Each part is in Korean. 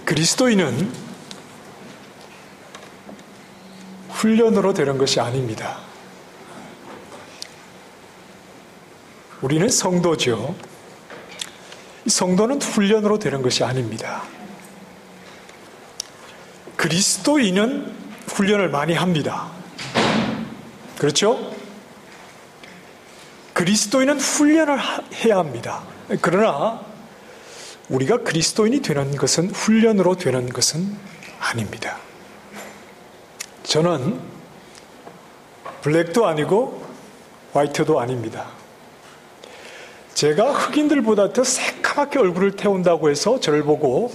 그리스도인은 훈련으로 되는 것이 아닙니다. 우리는 성도죠. 성도는 훈련으로 되는 것이 아닙니다. 그리스도인은 훈련을 많이 합니다. 그렇죠? 그리스도인은 훈련을 해야 합니다. 그러나 우리가 그리스도인이 되는 것은 훈련으로 되는 것은 아닙니다. 저는 블랙도 아니고 화이트도 아닙니다. 제가 흑인들보다 더 새까맣게 얼굴을 태운다고 해서 저를 보고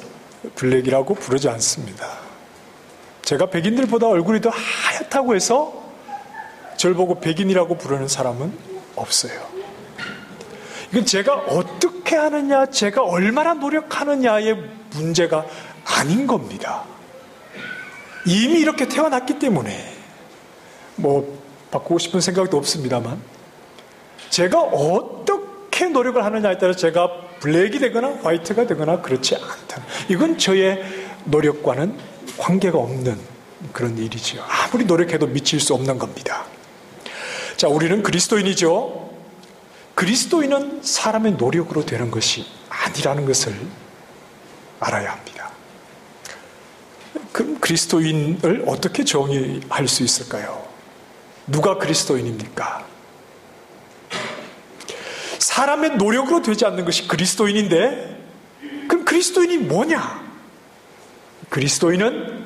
블랙이라고 부르지 않습니다. 제가 백인들보다 얼굴이 더 하얗다고 해서 저를 보고 백인이라고 부르는 사람은 없어요. 이건 제가 어떻게 하느냐, 제가 얼마나 노력하느냐의 문제가 아닌 겁니다. 이미 이렇게 태어났기 때문에 바꾸고 싶은 생각도 없습니다만, 제가 어떻게 노력을 하느냐에 따라 제가 블랙이 되거나 화이트가 되거나 그렇지 않다. 이건 저의 노력과는 관계가 없는 그런 일이지요. 아무리 노력해도 미칠 수 없는 겁니다. 자, 우리는 그리스도인이죠. 그리스도인은 사람의 노력으로 되는 것이 아니라는 것을 알아야 합니다. 그럼 그리스도인을 어떻게 정의할 수 있을까요? 누가 그리스도인입니까? 사람의 노력으로 되지 않는 것이 그리스도인인데, 그럼 그리스도인이 뭐냐? 그리스도인은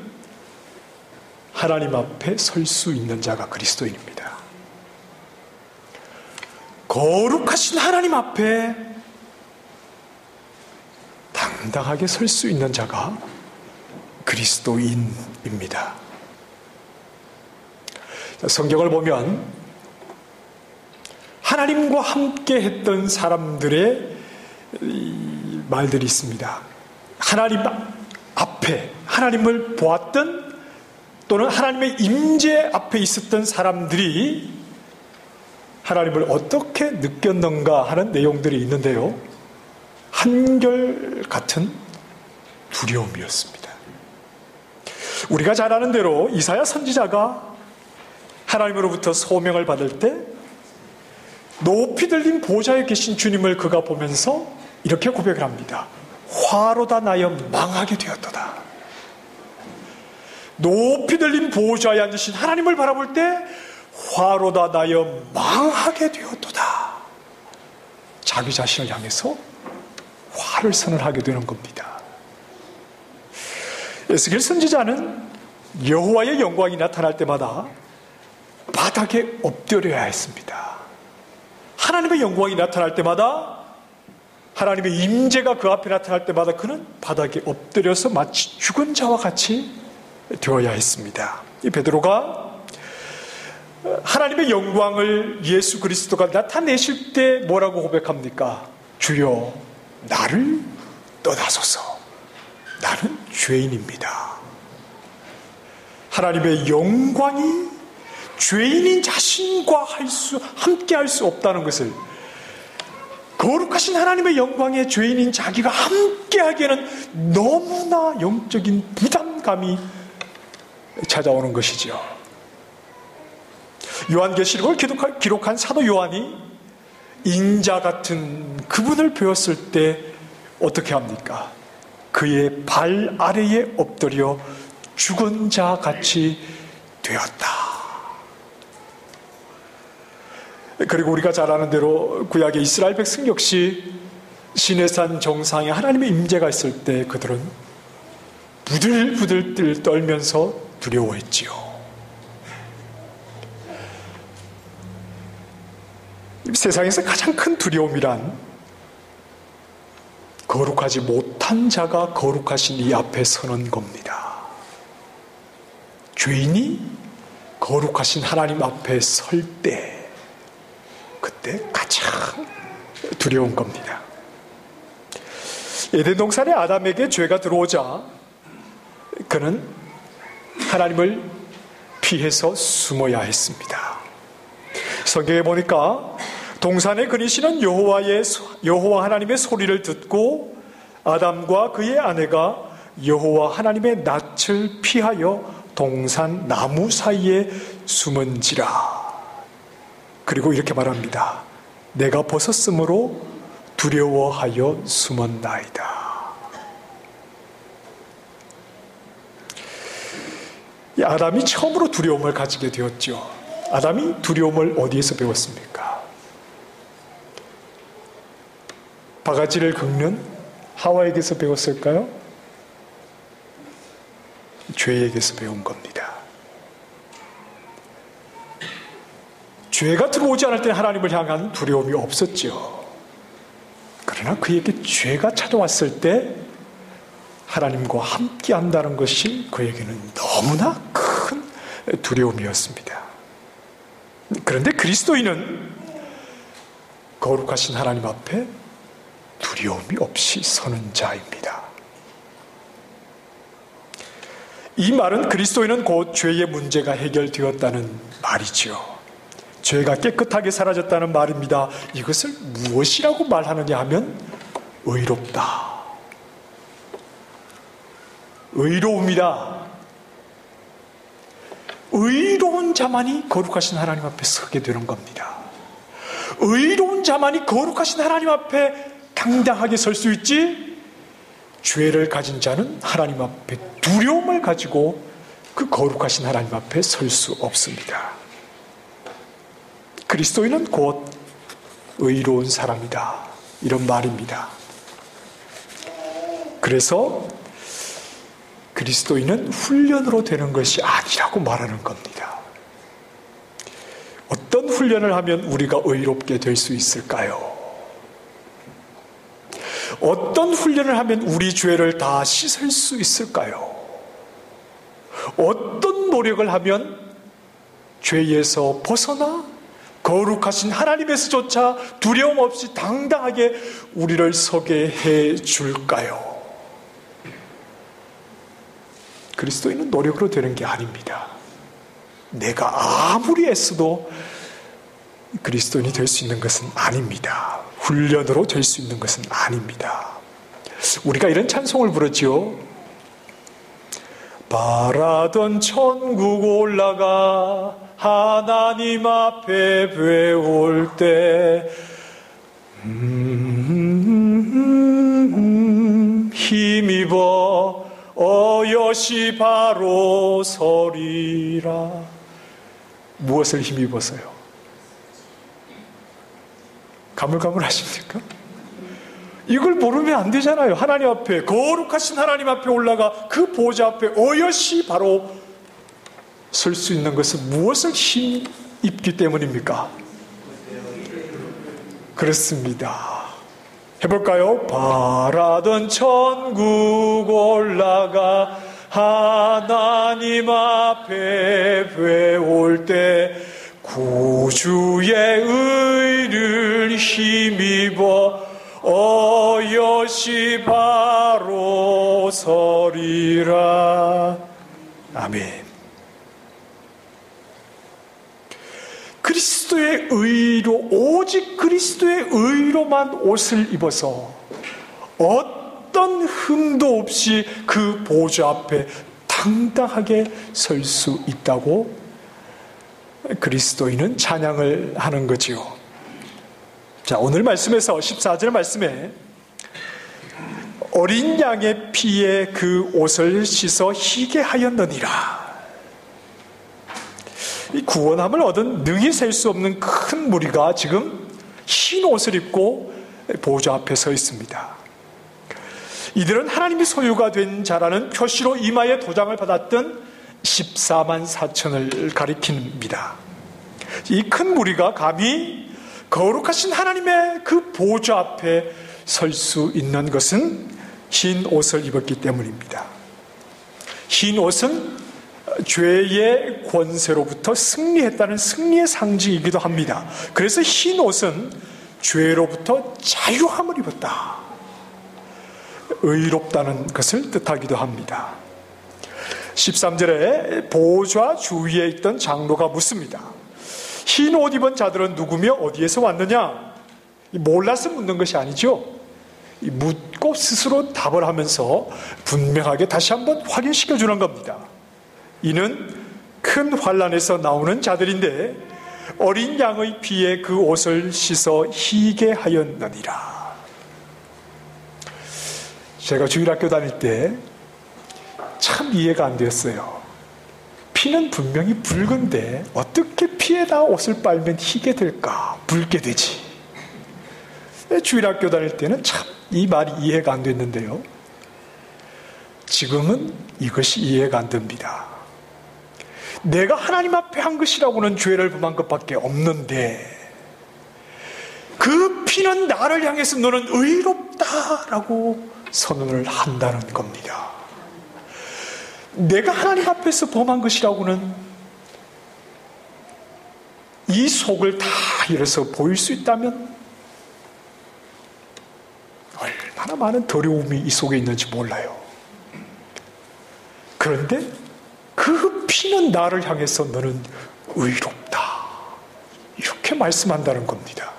하나님 앞에 설 수 있는 자가 그리스도인입니다. 거룩하신 하나님 앞에 당당하게 설 수 있는 자가 그리스도인입니다. 성경을 보면 하나님과 함께 했던 사람들의 말들이 있습니다. 하나님 앞에 하나님을 보았던, 또는 하나님의 임재 앞에 있었던 사람들이 하나님을 어떻게 느꼈는가 하는 내용들이 있는데요. 한결같은 두려움이었습니다. 우리가 잘 아는 대로 이사야 선지자가 하나님으로부터 소명을 받을 때 높이 들린 보좌에 계신 주님을 그가 보면서 이렇게 고백을 합니다. 화로다 나여 망하게 되었도다. 높이 들린 보좌에 앉으신 하나님을 바라볼 때 화로다 나여 망하게 되었도다. 자기 자신을 향해서 화를 선언하게 되는 겁니다. 에스겔 선지자는 여호와의 영광이 나타날 때마다 바닥에 엎드려야 했습니다. 하나님의 영광이 나타날 때마다, 하나님의 임재가 그 앞에 나타날 때마다 그는 바닥에 엎드려서 마치 죽은 자와 같이 되어야 했습니다. 이 베드로가 하나님의 영광을 예수 그리스도가 나타내실 때 뭐라고 고백합니까? 주여 나를 떠나소서, 나는 죄인입니다. 하나님의 영광이 죄인인 자신과 함께 할 수 없다는 것을, 거룩하신 하나님의 영광에 죄인인 자기가 함께 하기에는 너무나 영적인 부담감이 찾아오는 것이죠. 요한계시록을 기록한 사도 요한이 인자 같은 그분을 배웠을 때 어떻게 합니까? 그의 발 아래에 엎드려 죽은 자 같이 되었다. 그리고 우리가 잘 아는 대로 구약의 이스라엘 백성 역시 시내산 정상에 하나님의 임재가 있을 때 그들은 부들부들 떨면서 두려워했지요. 세상에서 가장 큰 두려움이란 거룩하지 못한 자가 거룩하신 이 앞에 서는 겁니다. 죄인이 거룩하신 하나님 앞에 설 때, 그때 가장 두려운 겁니다. 에덴 동산에 아담에게 죄가 들어오자 그는 하나님을 피해서 숨어야 했습니다. 성경에 보니까 동산에 그리시는 여호와 하나님의 소리를 듣고 아담과 그의 아내가 여호와 하나님의 낯을 피하여 동산 나무 사이에 숨은지라. 그리고 이렇게 말합니다. 내가 벗었으므로 두려워하여 숨었나이다. 아담이 처음으로 두려움을 가지게 되었죠. 아담이 두려움을 어디에서 배웠습니까? 바가지를 긁는 하와에게서 배웠을까요? 죄에게서 배운 겁니다. 죄가 들어오지 않을 때 하나님을 향한 두려움이 없었죠. 그러나 그에게 죄가 찾아왔을 때 하나님과 함께 한다는 것이 그에게는 너무나 큰 두려움이었습니다. 그런데 그리스도인은 거룩하신 하나님 앞에 두려움이 없이 서는 자입니다. 이 말은 그리스도인은 곧 죄의 문제가 해결되었다는 말이죠. 죄가 깨끗하게 사라졌다는 말입니다. 이것을 무엇이라고 말하느냐 하면 의롭다. 의로움이다. 의로운 자만이 거룩하신 하나님 앞에 서게 되는 겁니다. 의로운 자만이 거룩하신 하나님 앞에 당당하게 설 수 있지, 죄를 가진 자는 하나님 앞에 두려움을 가지고 그 거룩하신 하나님 앞에 설 수 없습니다. 그리스도인은 곧 의로운 사람이다, 이런 말입니다. 그래서 그리스도인은 훈련으로 되는 것이 아니라고 말하는 겁니다. 어떤 훈련을 하면 우리가 의롭게 될 수 있을까요? 어떤 훈련을 하면 우리 죄를 다 씻을 수 있을까요? 어떤 노력을 하면 죄에서 벗어나 거룩하신 하나님에서조차 두려움 없이 당당하게 우리를 서게 해 줄까요? 그리스도인은 노력으로 되는 게 아닙니다. 내가 아무리 애써도 그리스도인이 될 수 있는 것은 아닙니다. 훈련으로 될 수 있는 것은 아닙니다. 우리가 이런 찬송을 부르지요. 바라던 천국 올라가 하나님 앞에 배울 때 힘입어 어여시 바로 서리라. 무엇을 힘입어서요? 가물가물하십니까? 이걸 모르면 안 되잖아요. 하나님 앞에, 거룩하신 하나님 앞에 올라가 그 보좌 앞에 어여시 바로 설 수 있는 것은 무엇을 힘입기 때문입니까? 그렇습니다. 해볼까요? 바라던 천국 올라가 하나님 앞에 배울 때 구주의 의를 힘입어 어여시 바로 서리라. 아멘. 그리스도의 의로, 오직 그리스도의 의로만 옷을 입어서 어떤 흠도 없이 그 보좌 앞에 당당하게 설 수 있다고 그리스도인은 찬양을 하는 거지요. 자, 오늘 말씀에서 14절 말씀에 어린 양의 피에 그 옷을 씻어 희게 하였느니라. 이 구원함을 얻은 능히 셀 수 없는 큰 무리가 지금 흰 옷을 입고 보좌 앞에 서 있습니다. 이들은 하나님이 소유가 된 자라는 표시로 이마에 도장을 받았던 14만 4천을 가리킵니다. 이 큰 무리가 감히 거룩하신 하나님의 그 보좌 앞에 설 수 있는 것은 흰 옷을 입었기 때문입니다. 흰 옷은 죄의 권세로부터 승리했다는 승리의 상징이기도 합니다. 그래서 흰 옷은 죄로부터 자유함을 입었다, 의롭다는 것을 뜻하기도 합니다. 13절에 보좌 주위에 있던 장로가 묻습니다. 흰 옷 입은 자들은 누구며 어디에서 왔느냐? 몰라서 묻는 것이 아니죠. 묻고 스스로 답을 하면서 분명하게 다시 한번 확인시켜 주는 겁니다. 이는 큰 환난에서 나오는 자들인데 어린 양의 피에 그 옷을 씻어 희게 하였느니라. 제가 주일학교 다닐 때 참 이해가 안 됐어요. 피는 분명히 붉은데 어떻게 피에다 옷을 빨면 희게 될까? 붉게 되지. 주일학교 다닐 때는 참 이 말이 이해가 안 됐는데요. 지금은 이것이 이해가 안 됩니다. 내가 하나님 앞에 한 것이라고는 죄를 범한 것밖에 없는데 그 피는 나를 향해서 너는 의롭다라고 선언을 한다는 겁니다. 내가 하나님 앞에서 범한 것이라고는 이 속을 다 열어서 보일 수 있다면 얼마나 많은 더러움이 이 속에 있는지 몰라요. 그런데 그 피는 나를 향해서 너는 의롭다. 이렇게 말씀한다는 겁니다.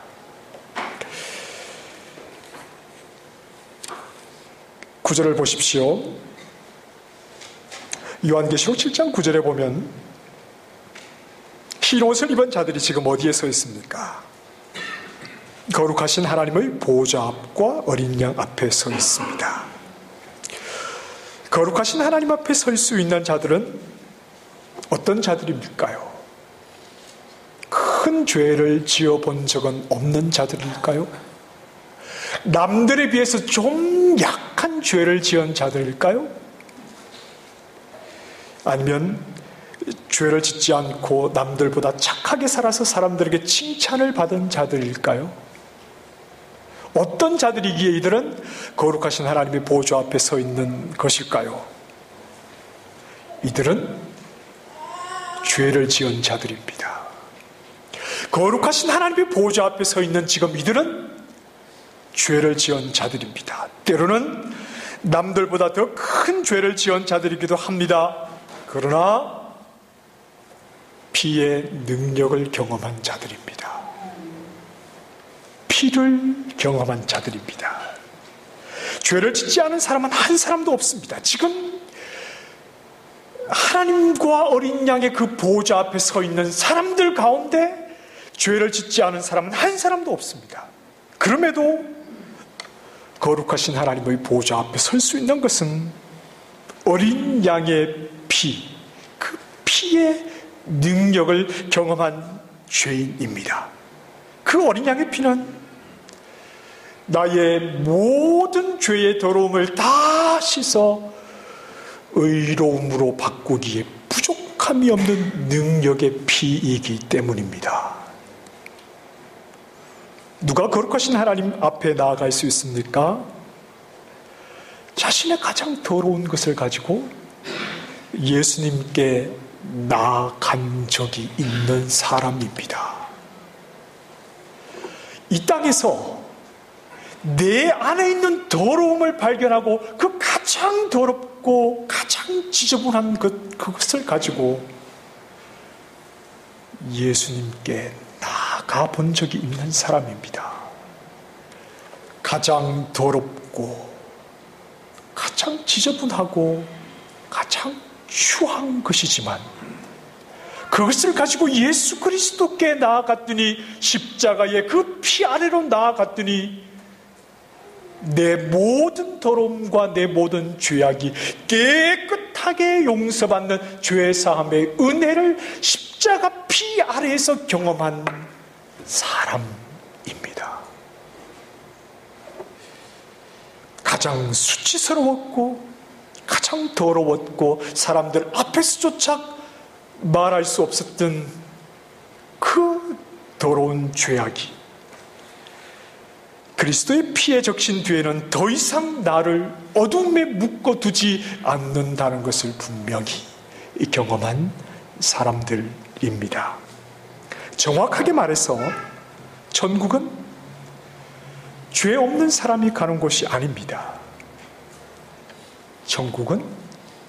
구절을 보십시오. 요한계시록 7장 9절에 보면 흰 옷을 입은 자들이 지금 어디에 서 있습니까? 거룩하신 하나님의 보좌 앞과 어린 양 앞에 서 있습니다. 거룩하신 하나님 앞에 설 수 있는 자들은 어떤 자들입니까요? 큰 죄를 지어본 적은 없는 자들일까요? 남들에 비해서 좀 약한 죄를 지은 자들일까요? 아니면 죄를 짓지 않고 남들보다 착하게 살아서 사람들에게 칭찬을 받은 자들일까요? 어떤 자들이기에 이들은 거룩하신 하나님의 보좌 앞에 서 있는 것일까요? 이들은 죄를 지은 자들입니다. 거룩하신 하나님의 보좌 앞에 서 있는 지금 이들은 죄를 지은 자들입니다. 때로는 남들보다 더 큰 죄를 지은 자들이기도 합니다. 그러나 피의 능력을 경험한 자들입니다. 피를 경험한 자들입니다. 죄를 짓지 않은 사람은 한 사람도 없습니다. 지금 하나님과 어린 양의 그 보좌 앞에 서 있는 사람들 가운데 죄를 짓지 않은 사람은 한 사람도 없습니다. 그럼에도 거룩하신 하나님의 보좌 앞에 설 수 있는 것은 어린 양의 피, 그 피의 능력을 경험한 죄인입니다. 그 어린 양의 피는 나의 모든 죄의 더러움을 다 씻어 의로움으로 바꾸기에 부족함이 없는 능력의 피이기 때문입니다. 누가 거룩하신 하나님 앞에 나아갈 수 있습니까? 자신의 가장 더러운 것을 가지고 예수님께 나아간 적이 있는 사람입니다. 이 땅에서 내 안에 있는 더러움을 발견하고 그 가장 더럽고 가장 지저분한 그것을 가지고 예수님께 나아가 본 적이 있는 사람입니다. 가장 더럽고 가장 지저분하고 가장 추한 것이지만 그것을 가지고 예수 그리스도께 나아갔더니 십자가의 그 피 아래로 나아갔더니 내 모든 더러움과 내 모든 죄악이 깨끗하게 용서받는 죄사함의 은혜를 십자가 피 아래에서 경험한 사람입니다. 가장 수치스러웠고 가장 더러웠고 사람들 앞에서조차 말할 수 없었던 그 더러운 죄악이 그리스도의 피에 적신 뒤에는 더 이상 나를 어둠에 묶어두지 않는다는 것을 분명히 경험한 사람들입니다. 정확하게 말해서 천국은 죄 없는 사람이 가는 곳이 아닙니다. 천국은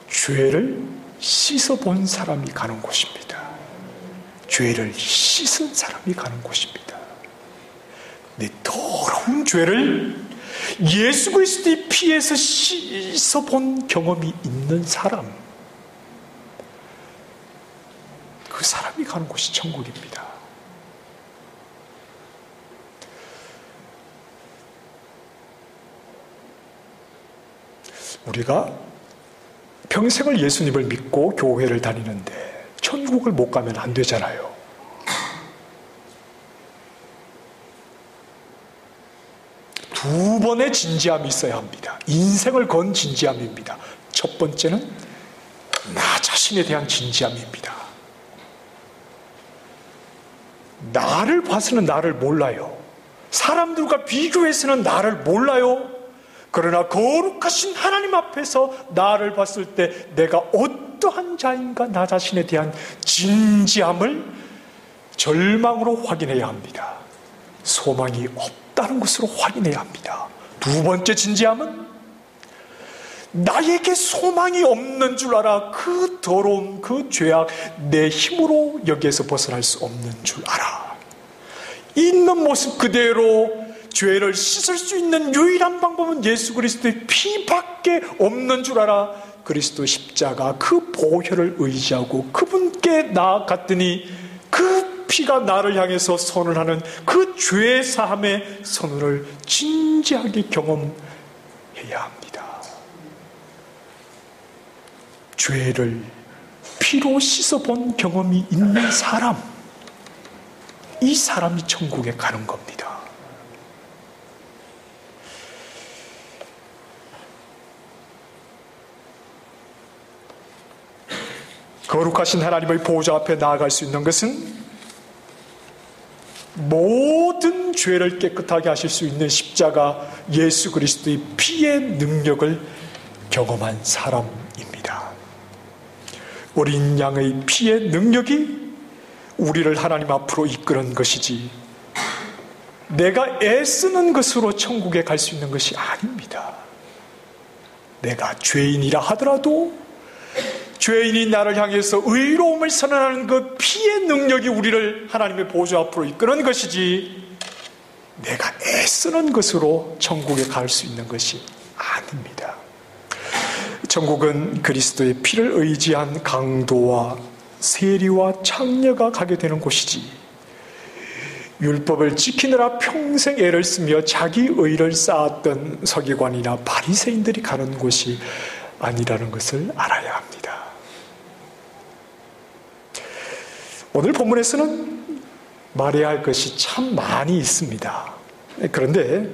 죄를 씻어본 사람이 가는 곳입니다. 죄를 씻은 사람이 가는 곳입니다. 내 더러운 죄를 예수 그리스도의 피에서 씻어본 경험이 있는 사람, 그 사람이 가는 곳이 천국입니다. 우리가 평생을 예수님을 믿고 교회를 다니는데 천국을 못 가면 안 되잖아요. 두 번의 진지함이 있어야 합니다. 인생을 건 진지함입니다. 첫 번째는 나 자신에 대한 진지함입니다. 나를 봐서는 나를 몰라요. 사람들과 비교해서는 나를 몰라요. 그러나 거룩하신 하나님 앞에서 나를 봤을 때 내가 어떠한 자인가, 나 자신에 대한 진지함을 절망으로 확인해야 합니다. 소망이 없다는 것으로 확인해야 합니다. 두 번째 진지함은 나에게 소망이 없는 줄 알아. 그 더러운 그 죄악, 내 힘으로 여기에서 벗어날 수 없는 줄 알아. 있는 모습 그대로 죄를 씻을 수 있는 유일한 방법은 예수 그리스도의 피밖에 없는 줄 알아. 그리스도 십자가 그 보혈을 의지하고 그분께 나아갔더니 그 피가 나를 향해서 선언하는 그 죄 사함의 선언을 진지하게 경험해야 합니다. 죄를 피로 씻어본 경험이 있는 사람, 이 사람이 천국에 가는 겁니다. 거룩하신 하나님의 보좌 앞에 나아갈 수 있는 것은 모든 죄를 깨끗하게 하실 수 있는 십자가 예수 그리스도의 피의 능력을 경험한 사람입니다. 어린 양의 피의 능력이 우리를 하나님 앞으로 이끄는 것이지 내가 애쓰는 것으로 천국에 갈 수 있는 것이 아닙니다. 내가 죄인이라 하더라도 죄인이 나를 향해서 의로움을 선언하는 그 피의 능력이 우리를 하나님의 보좌 앞으로 이끄는 것이지 내가 애쓰는 것으로 천국에 갈 수 있는 것이 아닙니다. 천국은 그리스도의 피를 의지한 강도와 세리와 창녀가 가게 되는 곳이지 율법을 지키느라 평생 애를 쓰며 자기 의를 쌓았던 서기관이나 바리새인들이 가는 곳이 아니라는 것을 알아야 합니다. 오늘 본문에서는 말해야 할 것이 참 많이 있습니다. 그런데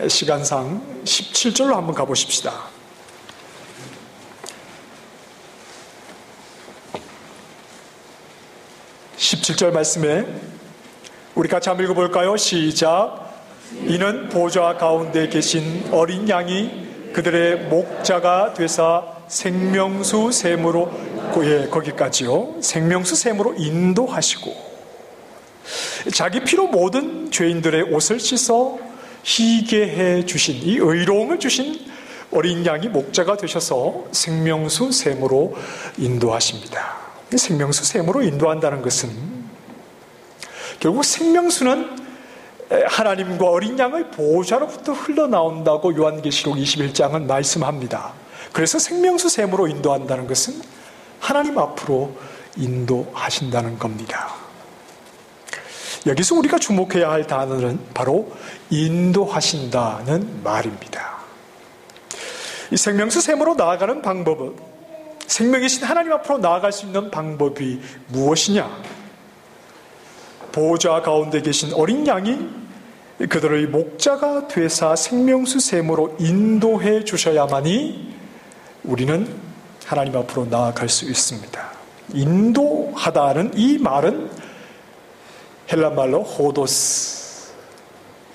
시간상 17절로 한번 가보십시다. 17절 말씀에 우리 같이 한번 읽어볼까요? 시작. 이는 보좌 가운데 계신 어린 양이 그들의 목자가 되사 생명수 샘으로 거기까지요. 생명수 샘으로 인도하시고 자기 피로 모든 죄인들의 옷을 씻어 희게 해 주신 이 의로움을 주신 어린 양이 목자가 되셔서 생명수 샘으로 인도하십니다. 생명수 샘으로 인도한다는 것은 결국 생명수는 하나님과 어린 양의 보좌로부터 흘러나온다고 요한계시록 21장은 말씀합니다. 그래서 생명수 샘으로 인도한다는 것은 하나님 앞으로 인도하신다는 겁니다. 여기서 우리가 주목해야 할 단어는 바로 인도하신다는 말입니다. 이 생명수 샘으로 나아가는 방법은 생명이신 하나님 앞으로 나아갈 수 있는 방법이 무엇이냐? 보좌 가운데 계신 어린 양이 그들의 목자가 되사 생명수 샘으로 인도해 주셔야만이 우리는 하나님 앞으로 나아갈 수 있습니다. 인도하다는 이 말은 헬란말로 호도스.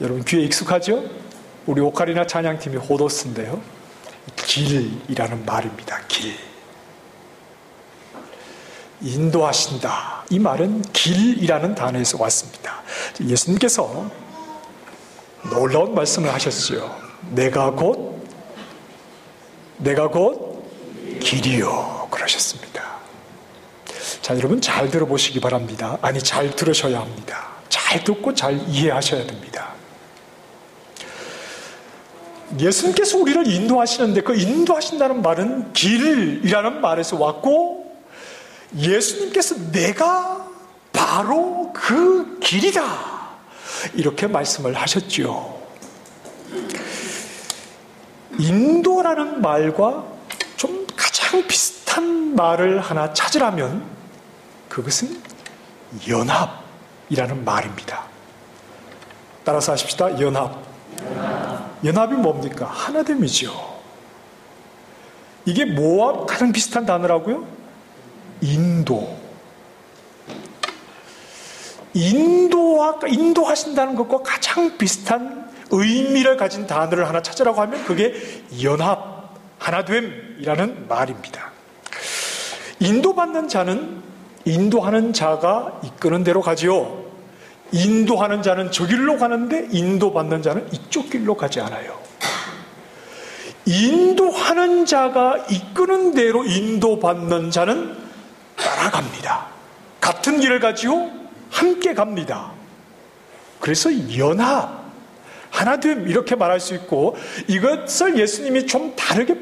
여러분 귀에 익숙하죠? 우리 오카리나 찬양팀이 호도스인데요. 길이라는 말입니다. 길. 인도하신다. 이 말은 길이라는 단어에서 왔습니다. 예수님께서 놀라운 말씀을 하셨죠. 내가 곧 길이요. 그러셨습니다. 자, 여러분 잘 들어보시기 바랍니다. 아니, 잘 들으셔야 합니다. 잘 듣고 잘 이해하셔야 됩니다. 예수님께서 우리를 인도하시는데 그 인도하신다는 말은 길이라는 말에서 왔고, 예수님께서 내가 바로 그 길이다 이렇게 말씀을 하셨죠. 인도라는 말과 좀 가장 비슷한 말을 하나 찾으라면 그것은 연합이라는 말입니다. 따라서 하십시다. 연합. 연합이 뭡니까? 하나됨이죠. 이게 뭐와 가장 비슷한 단어라고요? 인도하신다는 것과 가장 비슷한 의미를 가진 단어를 하나 찾으라고 하면 그게 연합, 하나됨이라는 말입니다. 인도받는 자는 인도하는 자가 이끄는 대로 가지요. 인도하는 자는 저 길로 가는데 인도받는 자는 이쪽 길로 가지 않아요. 인도하는 자가 이끄는 대로 인도받는 자는 따라갑니다. 같은 길을 가지요. 함께 갑니다. 그래서 연합, 하나됨 이렇게 말할 수 있고, 이것을 예수님이 좀 다르게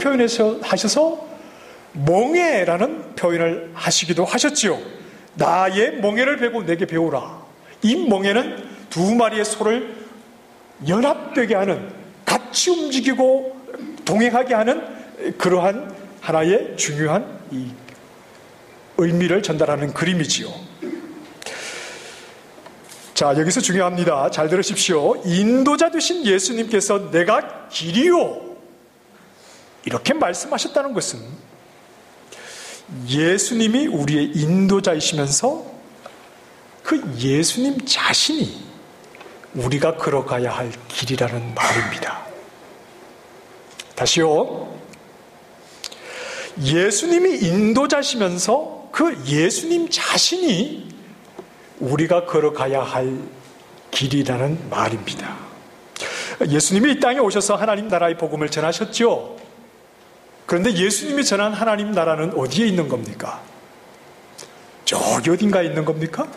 하셔서 멍에라는 표현을 하시기도 하셨지요. 나의 멍에를 베고 내게 배우라. 이 멍에는 두 마리의 소를 연합되게 하는, 같이 움직이고 동행하게 하는 그러한 하나의 중요한 이 의미를 전달하는 그림이지요. 자, 여기서 중요합니다. 잘 들으십시오. 인도자 되신 예수님께서 내가 길이요 이렇게 말씀하셨다는 것은 예수님이 우리의 인도자이시면서 그 예수님 자신이 우리가 걸어가야 할 길이라는 말입니다. 다시요. 예수님이 인도자시면서 그 예수님 자신이 우리가 걸어가야 할 길이라는 말입니다. 예수님이 이 땅에 오셔서 하나님 나라의 복음을 전하셨죠. 그런데 예수님이 전한 하나님 나라는 어디에 있는 겁니까? 저기 어딘가에 있는 겁니까?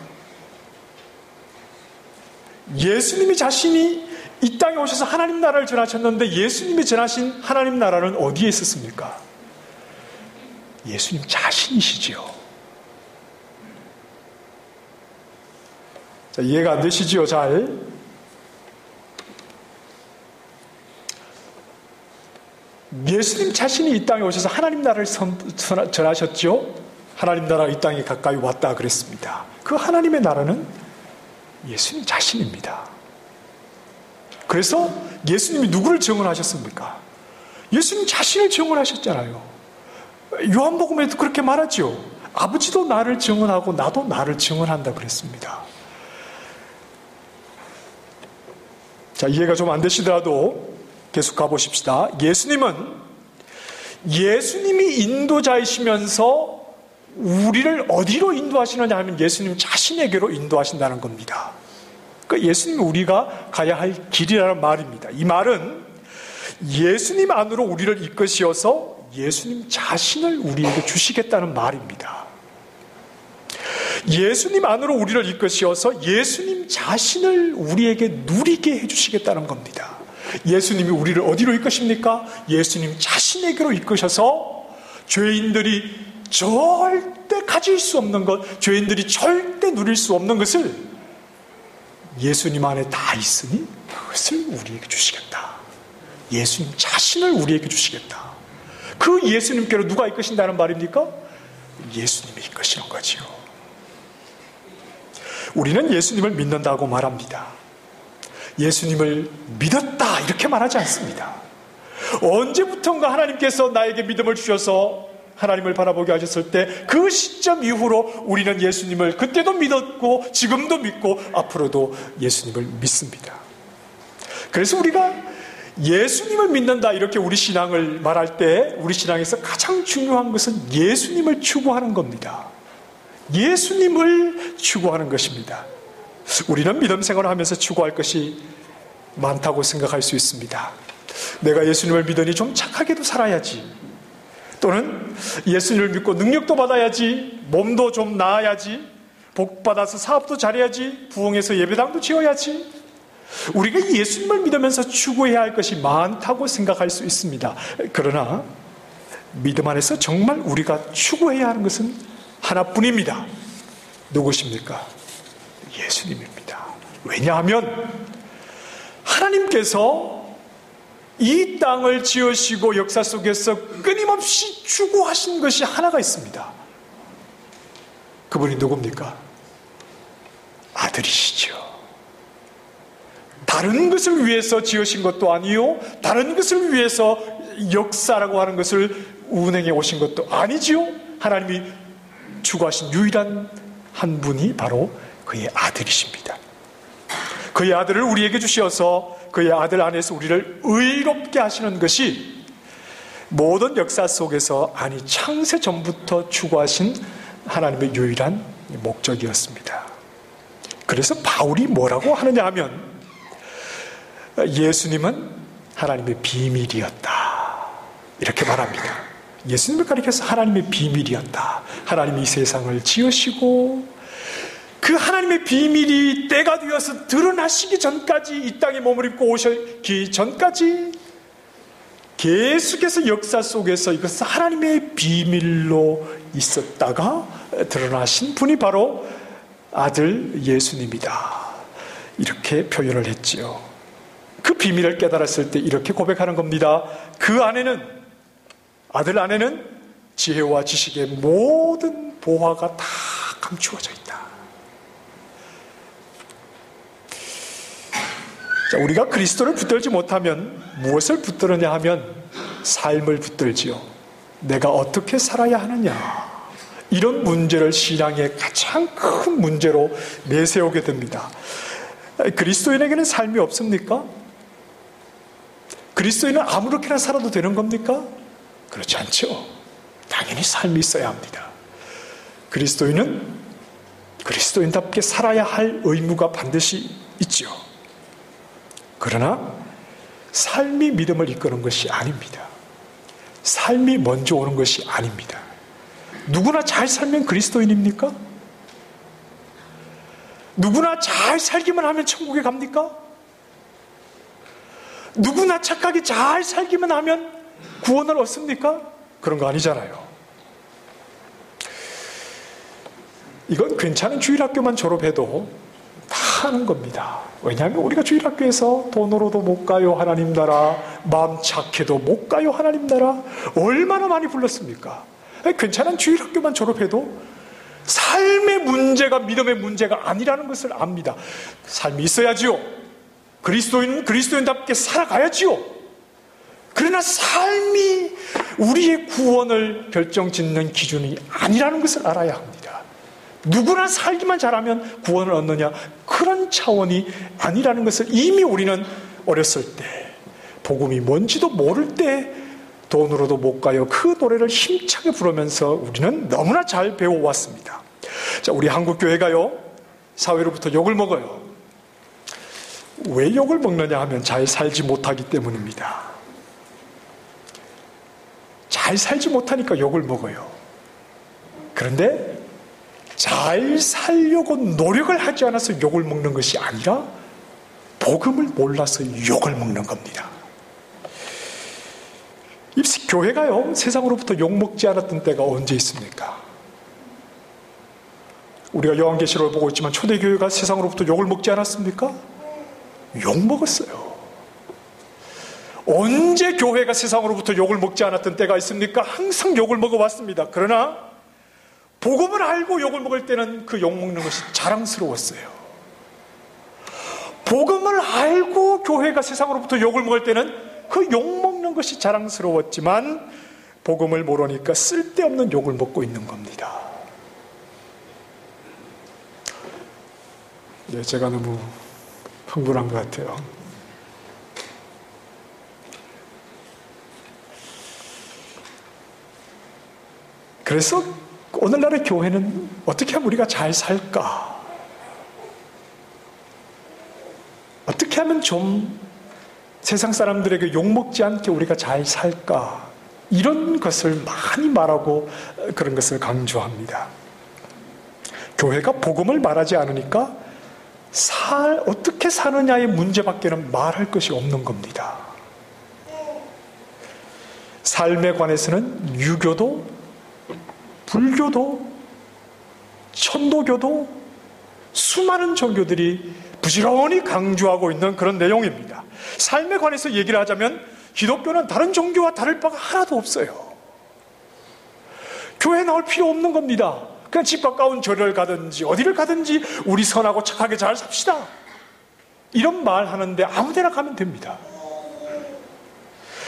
예수님이 자신이 이 땅에 오셔서 하나님 나라를 전하셨는데 예수님이 전하신 하나님 나라는 어디에 있었습니까? 예수님 자신이시지요. 자, 이해가 안 되시지요? 잘. 예수님 자신이 이 땅에 오셔서 하나님 나라를 전하셨죠. 하나님 나라가 이 땅에 가까이 왔다 그랬습니다. 그 하나님의 나라는 예수님 자신입니다. 그래서 예수님이 누구를 증언하셨습니까? 예수님 자신을 증언하셨잖아요. 요한복음에도 그렇게 말하죠. 아버지도 나를 증언하고 나도 나를 증언한다 그랬습니다. 자, 이해가 좀 안 되시더라도 계속 가보십시다. 예수님이 인도자이시면서 우리를 어디로 인도하시느냐 하면 예수님 자신에게로 인도하신다는 겁니다. 그러니까 예수님이 우리가 가야 할 길이라는 말입니다. 이 말은 예수님 안으로 우리를 이끄시어서 예수님 자신을 우리에게 주시겠다는 말입니다. 예수님 안으로 우리를 이끄시어서 예수님 자신을 우리에게 누리게 해주시겠다는 겁니다. 예수님이 우리를 어디로 이끄십니까? 예수님 자신에게로 이끄셔서 죄인들이 절대 가질 수 없는 것, 죄인들이 절대 누릴 수 없는 것을 예수님 안에 다 있으니 그것을 우리에게 주시겠다. 예수님 자신을 우리에게 주시겠다. 그 예수님께로 누가 이끄신다는 말입니까? 예수님이 이끄시는 거지요. 우리는 예수님을 믿는다고 말합니다. 예수님을 믿었다 이렇게 말하지 않습니다. 언제부턴가 하나님께서 나에게 믿음을 주셔서 하나님을 바라보게 하셨을 때 그 시점 이후로 우리는 예수님을 그때도 믿었고 지금도 믿고 앞으로도 예수님을 믿습니다. 그래서 우리가 예수님을 믿는다 이렇게 우리 신앙을 말할 때 우리 신앙에서 가장 중요한 것은 예수님을 추구하는 겁니다. 예수님을 추구하는 것입니다. 우리는 믿음 생활을 하면서 추구할 것이 많다고 생각할 수 있습니다. 내가 예수님을 믿으니 좀 착하게도 살아야지, 또는 예수님을 믿고 능력도 받아야지, 몸도 좀 나아야지, 복 받아서 사업도 잘해야지, 부흥해서 예배당도 지어야지, 우리가 예수님을 믿으면서 추구해야 할 것이 많다고 생각할 수 있습니다. 그러나 믿음 안에서 정말 우리가 추구해야 하는 것은 하나뿐입니다. 누구십니까? 예수님입니다. 왜냐하면 하나님께서 이 땅을 지으시고 역사 속에서 끊임없이 추구하신 것이 하나가 있습니다. 그분이 누굽니까? 아들이시죠. 다른 것을 위해서 지으신 것도 아니요, 다른 것을 위해서 역사라고 하는 것을 운행해 오신 것도 아니지요. 하나님이 추구하신 유일한 한 분이 바로 그의 아들이십니다. 그의 아들을 우리에게 주셔서 그의 아들 안에서 우리를 의롭게 하시는 것이 모든 역사 속에서, 아니 창세 전부터 추구하신 하나님의 유일한 목적이었습니다. 그래서 바울이 뭐라고 하느냐 하면, 예수님은 하나님의 비밀이었다, 이렇게 말합니다. 예수님을 가리켜서 하나님의 비밀이었다. 하나님이 이 세상을 지으시고 그 하나님의 비밀이 때가 되어서 드러나시기 전까지, 이 땅에 몸을 입고 오시기 전까지 계속해서 역사 속에서 이것은 하나님의 비밀로 있었다가 드러나신 분이 바로 아들 예수님이다, 이렇게 표현을 했지요. 그 비밀을 깨달았을 때 이렇게 고백하는 겁니다. 그 안에는, 아들 안에는 지혜와 지식의 모든 보화가 다 감추어져 있다. 자, 우리가 그리스도를 붙들지 못하면 무엇을 붙들느냐 하면 삶을 붙들지요. 내가 어떻게 살아야 하느냐, 이런 문제를 신앙의 가장 큰 문제로 내세우게 됩니다. 그리스도인에게는 삶이 없습니까? 그리스도인은 아무렇게나 살아도 되는 겁니까? 그렇지 않죠. 당연히 삶이 있어야 합니다. 그리스도인은 그리스도인답게 살아야 할 의무가 반드시 있죠. 그러나 삶이 믿음을 이끄는 것이 아닙니다. 삶이 먼저 오는 것이 아닙니다. 누구나 잘 살면 그리스도인입니까? 누구나 잘 살기만 하면 천국에 갑니까? 누구나 착하게 잘 살기만 하면 구원을 얻습니까? 그런 거 아니잖아요. 이건 괜찮은 주일학교만 졸업해도 다 하는 겁니다. 왜냐하면 우리가 주일학교에서 돈으로도 못 가요 하나님 나라, 마음 착해도 못 가요 하나님 나라 얼마나 많이 불렀습니까? 괜찮은 주일학교만 졸업해도 삶의 문제가 믿음의 문제가 아니라는 것을 압니다. 삶이 있어야지요. 그리스도인은 그리스도인답게 살아가야지요. 그러나 삶이 우리의 구원을 결정짓는 기준이 아니라는 것을 알아야 합니다. 누구나 살기만 잘하면 구원을 얻느냐, 그런 차원이 아니라는 것을 이미 우리는 어렸을 때, 복음이 뭔지도 모를 때 돈으로도 못 가요, 그 노래를 힘차게 부르면서 우리는 너무나 잘 배워왔습니다. 자, 우리 한국교회가요, 사회로부터 욕을 먹어요. 왜 욕을 먹느냐 하면 잘 살지 못하기 때문입니다. 잘 살지 못하니까 욕을 먹어요. 그런데 잘 살려고 노력을 하지 않아서 욕을 먹는 것이 아니라 복음을 몰라서 욕을 먹는 겁니다. 이 교회가요, 세상으로부터 욕 먹지 않았던 때가 언제 있습니까? 우리가 요한계시록을 보고 있지만 초대교회가 세상으로부터 욕을 먹지 않았습니까? 욕 먹었어요. 언제 교회가 세상으로부터 욕을 먹지 않았던 때가 있습니까? 항상 욕을 먹어왔습니다. 그러나 복음을 알고 욕을 먹을 때는 그 욕 먹는 것이 자랑스러웠어요. 복음을 알고 교회가 세상으로부터 욕을 먹을 때는 그 욕 먹는 것이 자랑스러웠지만, 복음을 모르니까 쓸데없는 욕을 먹고 있는 겁니다. 네, 제가 너무 흥분한 것 같아요. 그래서 오늘날의 교회는 어떻게 하면 우리가 잘 살까? 어떻게 하면 좀 세상 사람들에게 욕먹지 않게 우리가 잘 살까? 이런 것을 많이 말하고 그런 것을 강조합니다. 교회가 복음을 말하지 않으니까 어떻게 사느냐의 문제밖에는 말할 것이 없는 겁니다. 삶에 관해서는 유교도, 불교도, 천도교도 수많은 종교들이 부지런히 강조하고 있는 그런 내용입니다. 삶에 관해서 얘기를 하자면 기독교는 다른 종교와 다를 바가 하나도 없어요. 교회 나올 필요 없는 겁니다. 그냥 집 가까운 절을 가든지 어디를 가든지 우리 선하고 착하게 잘 삽시다, 이런 말 하는데 아무 데나 가면 됩니다.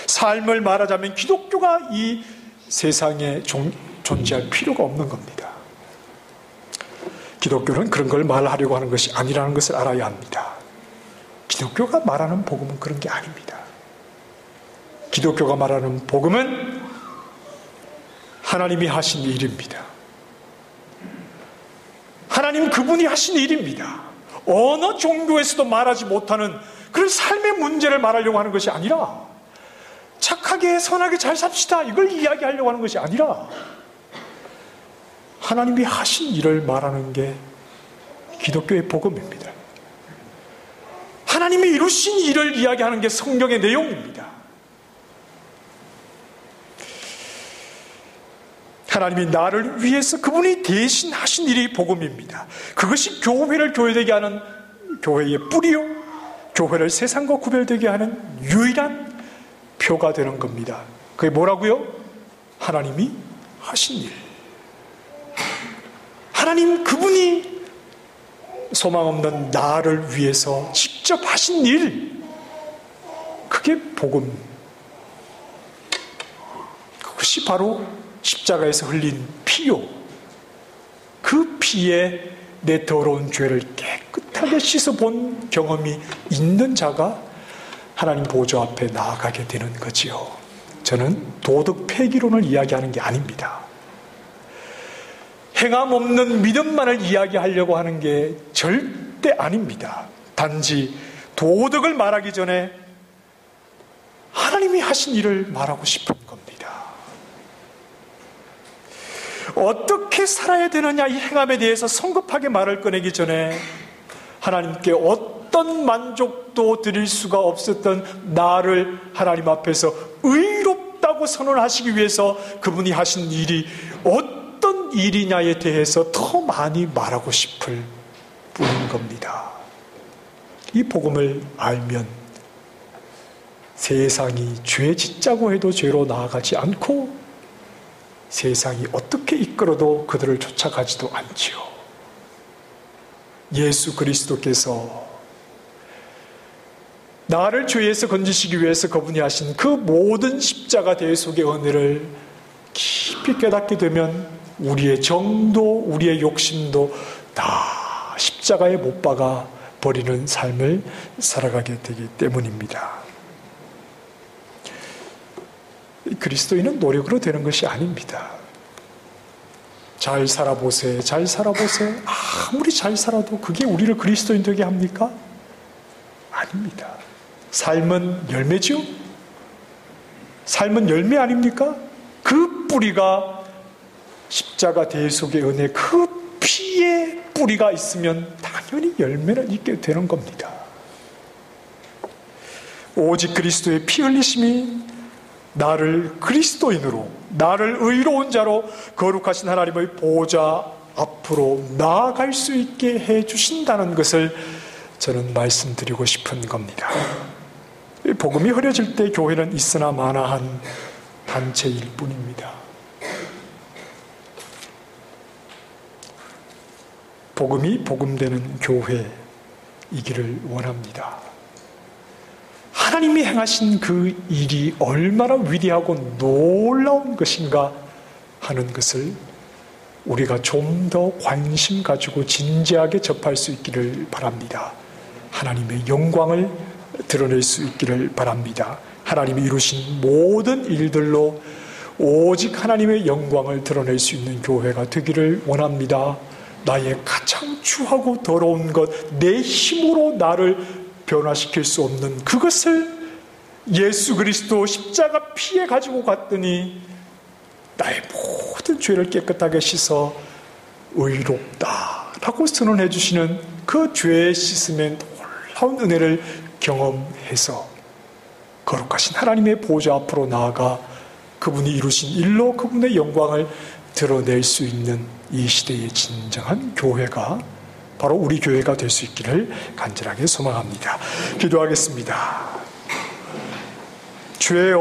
삶을 말하자면 기독교가 이 세상에 존재할 필요가 없는 겁니다. 기독교는 그런 걸 말하려고 하는 것이 아니라는 것을 알아야 합니다. 기독교가 말하는 복음은 그런 게 아닙니다. 기독교가 말하는 복음은 하나님이 하신 일입니다. 하나님 그분이 하신 일입니다. 어느 종교에서도 말하지 못하는 그런 삶의 문제를 말하려고 하는 것이 아니라, 착하게 선하게 잘 삽시다, 이걸 이야기하려고 하는 것이 아니라 하나님이 하신 일을 말하는 게 기독교의 복음입니다. 하나님이 이루신 일을 이야기하는 게 성경의 내용입니다. 하나님이 나를 위해서 그분이 대신 하신 일이 복음입니다. 그것이 교회를 교회되게 하는 교회의 뿌리요, 교회를 세상과 구별되게 하는 유일한 표가 되는 겁니다. 그게 뭐라고요? 하나님이 하신 일. 하나님 그분이 소망 없는 나를 위해서 직접 하신 일, 그게 복음. 그것이 바로 십자가에서 흘린 피요, 그 피에 내 더러운 죄를 깨끗하게 씻어본 경험이 있는 자가 하나님 보좌 앞에 나아가게 되는 거지요. 저는 도덕 폐기론을 이야기하는 게 아닙니다. 행함 없는 믿음만을 이야기하려고 하는 게 절대 아닙니다. 단지 도덕을 말하기 전에 하나님이 하신 일을 말하고 싶은 겁니다. 어떻게 살아야 되느냐, 이 행함에 대해서 성급하게 말을 꺼내기 전에 하나님께 어떤 만족도 드릴 수가 없었던 나를 하나님 앞에서 의롭다고 선언하시기 위해서 그분이 하신 일이 어떤 일이냐에 대해서 더 많이 말하고 싶을 뿐인 겁니다. 이 복음을 알면 세상이 죄 짓자고 해도 죄로 나아가지 않고, 세상이 어떻게 이끌어도 그들을 쫓아가지도 않지요. 예수 그리스도께서 나를 죄에서 건지시기 위해서 그분이 하신 그 모든 십자가 대속의 은혜를 깊이 깨닫게 되면 우리의 정도, 우리의 욕심도 다 십자가에 못 박아 버리는 삶을 살아가게 되기 때문입니다. 그리스도인은 노력으로 되는 것이 아닙니다. 잘 살아보세, 잘 살아보세. 아무리 잘 살아도 그게 우리를 그리스도인 되게 합니까? 아닙니다. 삶은 열매죠? 삶은 열매 아닙니까? 그 뿌리가 십자가 대속의 은혜, 그 피의 뿌리가 있으면 당연히 열매는 있게 되는 겁니다. 오직 그리스도의 피 흘리심이 나를 그리스도인으로, 나를 의로운 자로 거룩하신 하나님의 보좌 앞으로 나아갈 수 있게 해주신다는 것을 저는 말씀드리고 싶은 겁니다. 복음이 흐려질 때 교회는 있으나 마나한 단체일 뿐입니다. 복음이 복음되는 교회이기를 원합니다. 하나님이 행하신 그 일이 얼마나 위대하고 놀라운 것인가 하는 것을 우리가 좀 더 관심 가지고 진지하게 접할 수 있기를 바랍니다. 하나님의 영광을 드러낼 수 있기를 바랍니다. 하나님이 이루신 모든 일들로 오직 하나님의 영광을 드러낼 수 있는 교회가 되기를 원합니다. 나의 가장 추하고 더러운 것, 내 힘으로 나를 변화시킬 수 없는 그것을 예수 그리스도 십자가 피에 가지고 갔더니 나의 모든 죄를 깨끗하게 씻어 의롭다라고 선언해 주시는 그 죄에 씻음의 놀라운 은혜를 경험해서 거룩하신 하나님의 보좌 앞으로 나아가 그분이 이루신 일로 그분의 영광을 드러낼 수 있는 이 시대의 진정한 교회가 바로 우리 교회가 될 수 있기를 간절하게 소망합니다. 기도하겠습니다. 죄